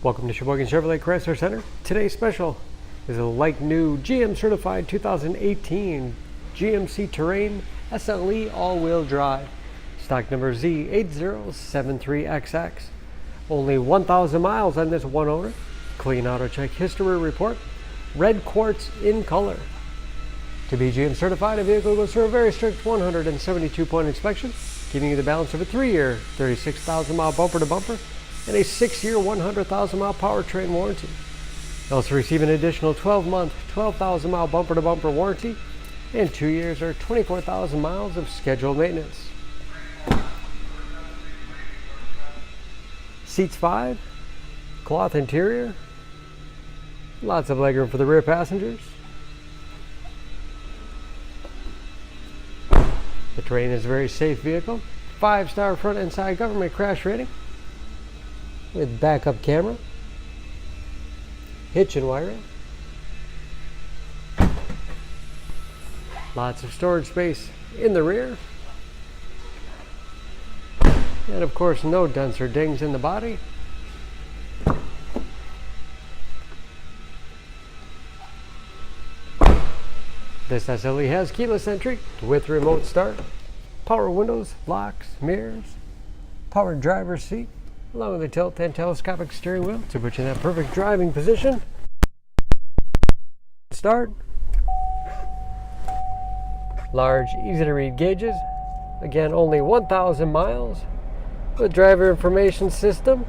Welcome to Sheboygan Chevrolet Chrysler Center. Today's special is a like new GM certified 2018 GMC Terrain SLE all-wheel drive. Stock number Z8073XX. Only 1,000 miles on this one owner. Clean auto check history report. Red quartz in color. To be GM certified, a vehicle goes through a very strict 172-point inspection, giving you the balance of a 3-year, 36,000-mile bumper-to-bumper and a 6-year, 100,000-mile powertrain warranty. You also receive an additional 12-month, 12,000-mile bumper-to-bumper warranty and 2 years or 24,000 miles of scheduled maintenance. Seats 5, cloth interior, lots of legroom for the rear passengers. The Terrain is a very safe vehicle. 5-star front and side government crash rating with backup camera, hitch and wiring, lots of storage space in the rear, and of course no dents or dings in the body. This SLE has keyless entry with remote start, power windows, locks, mirrors, power driver's seat, along with a tilt and telescopic steering wheel to put you in that perfect driving position. Start. Large, easy to read gauges. Again, only 1,000 miles. With driver information system.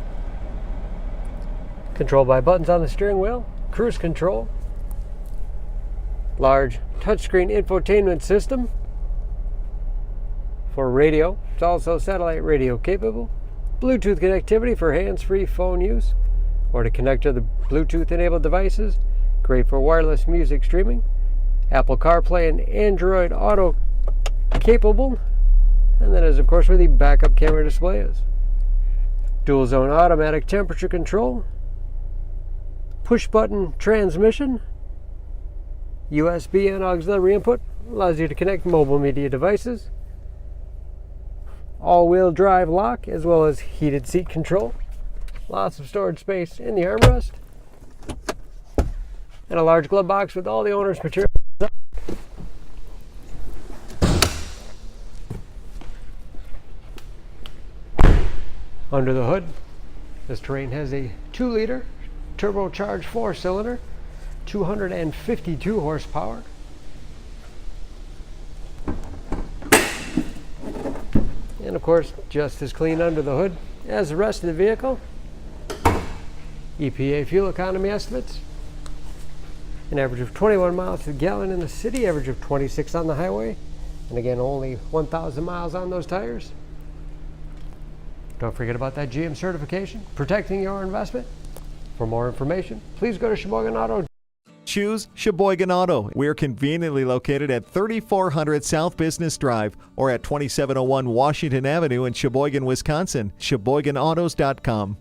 Controlled by buttons on the steering wheel. Cruise control. Large touchscreen infotainment system. For radio, it's also satellite radio capable. Bluetooth connectivity for hands-free phone use or to connect to the Bluetooth-enabled devices. Great for wireless music streaming. Apple CarPlay and Android Auto capable. And that is, of course, where the backup camera display is. Dual-zone automatic temperature control. Push-button transmission. USB and auxiliary input. Allows you to connect mobile media devices. All-wheel drive lock, as well as heated seat control. Lots of storage space in the armrest. And a large glove box with all the owner's materials. Under the hood, this Terrain has a 2-liter turbocharged 4-cylinder, 252 horsepower. And of course, just as clean under the hood as the rest of the vehicle. EPA fuel economy estimates. An average of 21 miles to the gallon in the city, average of 26 on the highway. And again, only 1,000 miles on those tires. Don't forget about that GM certification, protecting your investment. For more information, please go to Sheboygan Auto. Choose Sheboygan Auto. We're conveniently located at 3400 South Business Drive or at 2701 Washington Avenue in Sheboygan, Wisconsin. SheboyganAutos.com.